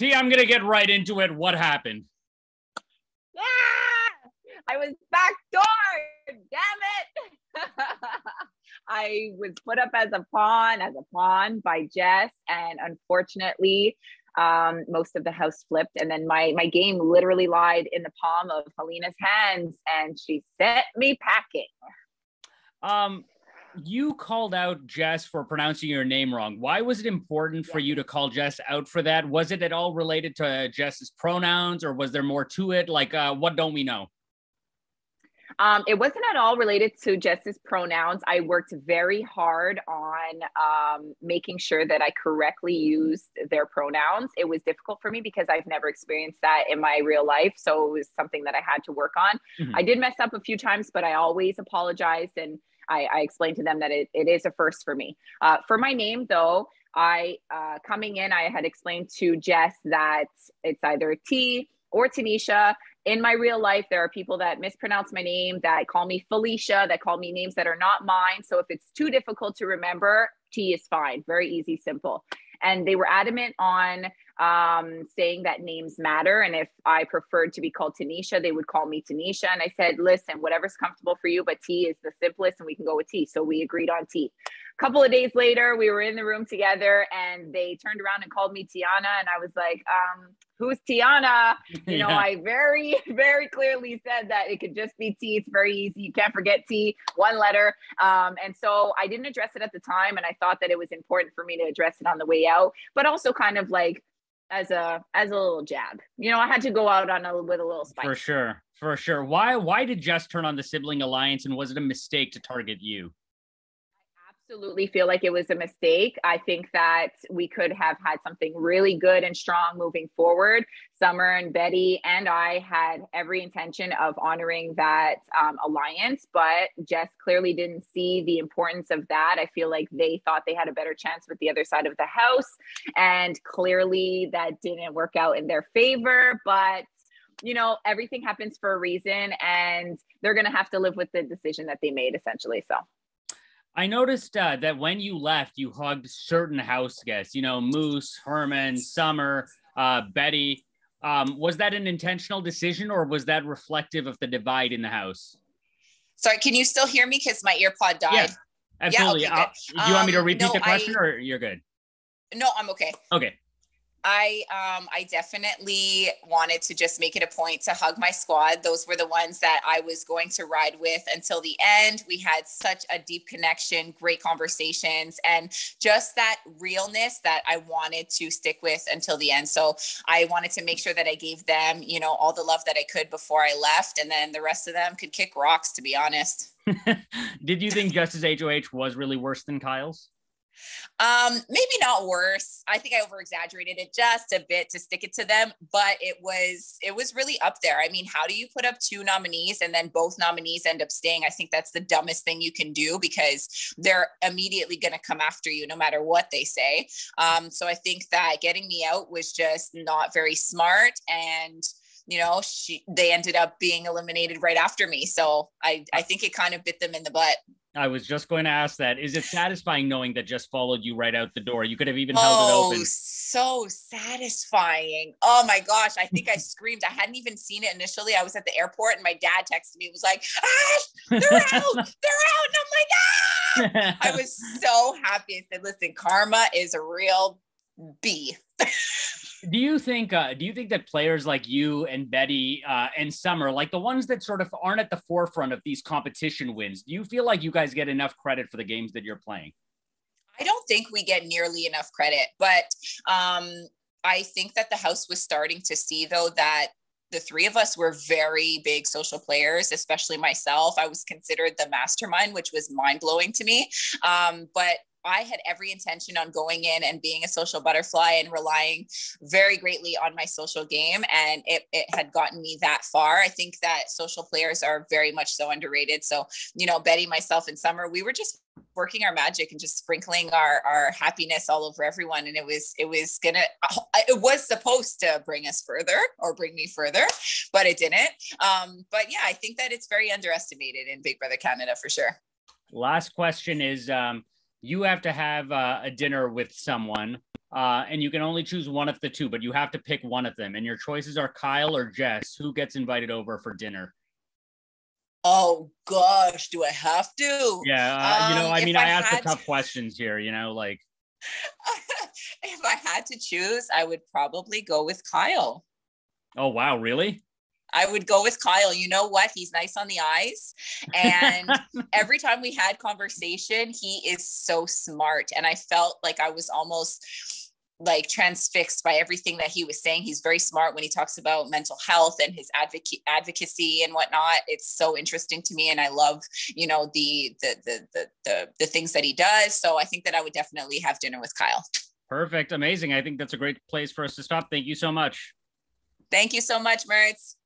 T, I'm going to get right into it. What happened? I was backdoored. Damn it. I was put up as a pawn by Jess. And unfortunately, most of the house flipped. And then my game literally lied in the palm of Helena's hands. And she sent me packing. You called out Jess for pronouncing your name wrong. Why was it important for you to call Jess out for that? Was it at all related to Jess's pronouns, or was there more to it? Like, what don't we know? It wasn't at all related to Jess's pronouns. I worked very hard on making sure that I correctly used their pronouns. It was difficult for me because I've never experienced that in my real life. So it was something that I had to work on. Mm-hmm. I did mess up a few times, but I always apologized. And I explained to them that it is a first for me. For my name, though, coming in, I had explained to Jess that it's either T or Tynesha. In my real life, there are people that mispronounce my name, that call me Felicia, that call me names that are not mine. So if it's too difficult to remember, T is fine. Very easy, simple. And they were adamant on saying that names matter. And if I preferred to be called Tynesha, they would call me Tynesha. And I said, listen, whatever's comfortable for you, but T is the simplest and we can go with T. So we agreed on T. A couple of days later, we were in the room together and they turned around and called me Tiana. And I was like, who's Tiana? You know, I very, very clearly said that it could just be T. It's very easy. You can't forget T, one letter. And so I didn't address it at the time. And I thought that it was important for me to address it on the way out, but also kind of like as a little jab. You know, I had to go out with a little spice. For sure. Why did Jess turn on the sibling alliance, and was it a mistake to target you? Absolutely feel like it was a mistake. I think that we could have had something really good and strong moving forward. Summer and Betty and I had every intention of honoring that alliance, but Jess clearly didn't see the importance of that. I feel like they thought they had a better chance with the other side of the house, and clearly that didn't work out in their favor. But you know, everything happens for a reason, and they're going to have to live with the decision that they made, essentially. So I noticed that when you left, you hugged certain house guests, you know, Moose, Herman, Summer, Betty. Was that an intentional decision, or was that reflective of the divide in the house? Sorry, can you still hear me? Because my earpod died. Yeah, absolutely. Yeah, okay, do you want me to repeat the question, or you're good? No, I'm okay. Okay. I definitely wanted to just make it a point to hug my squad. Those were the ones that I was going to ride with until the end. We had such a deep connection, great conversations, and just that realness that I wanted to stick with until the end. So I wanted to make sure that I gave them, you know, all the love that I could before I left. And then the rest of them could kick rocks, to be honest. Did you think Jess's HOH was really worse than Kyle's? Maybe not worse. I think I over exaggerated it just a bit to stick it to them, but it was really up there. I mean, how do you put up two nominees and then both nominees end up staying? I think that's the dumbest thing you can do, because they're immediately going to come after you no matter what they say. So I think that getting me out was just not very smart, and you know, they ended up being eliminated right after me. So I think it kind of bit them in the butt. I was just going to ask that. Is it satisfying knowing that Jess followed you right out the door? You could have even held it open. Oh, so satisfying. Oh my gosh. I think I screamed. I hadn't even seen it initially. I was at the airport and my dad texted me. He was like, Ash, they're out. They're out. And I'm like, ah! I was so happy. I said, listen, karma is a real B. Do you think that players like you and Betty and Summer, like the ones that sort of aren't at the forefront of these competition wins, do you feel like you guys get enough credit for the games that you're playing? I don't think we get nearly enough credit, but I think that the house was starting to see, though, that the three of us were very big social players, especially myself. I was considered the mastermind, which was mind-blowing to me. But I had every intention on going in and being a social butterfly and relying very greatly on my social game. And it had gotten me that far. I think that social players are very much so underrated. So, you know, Betty, myself, and Summer, we were just working our magic and just sprinkling our happiness all over everyone. And it was supposed to bring us further, or bring me further, but it didn't. But yeah, I think that it's very underestimated in Big Brother Canada for sure. Last question is, You have to have a dinner with someone, and you can only choose one of the two, but you have to pick one of them. And your choices are Kyle or Jess. Who gets invited over for dinner? Oh gosh, do I have to? Yeah, I mean, I asked the had tough questions here, like. if I had to choose, I would probably go with Kyle. Oh, wow, really? I would go with Kyle. You know what? He's nice on the eyes. And every time we had conversation, he is so smart. And I felt like I was almost like transfixed by everything that he was saying. He's very smart when he talks about mental health and his advocacy and whatnot. It's so interesting to me. And I love, the things that he does. So I think that I would definitely have dinner with Kyle. Perfect. Amazing. I think that's a great place for us to stop. Thank you so much. Thank you so much, Murtz.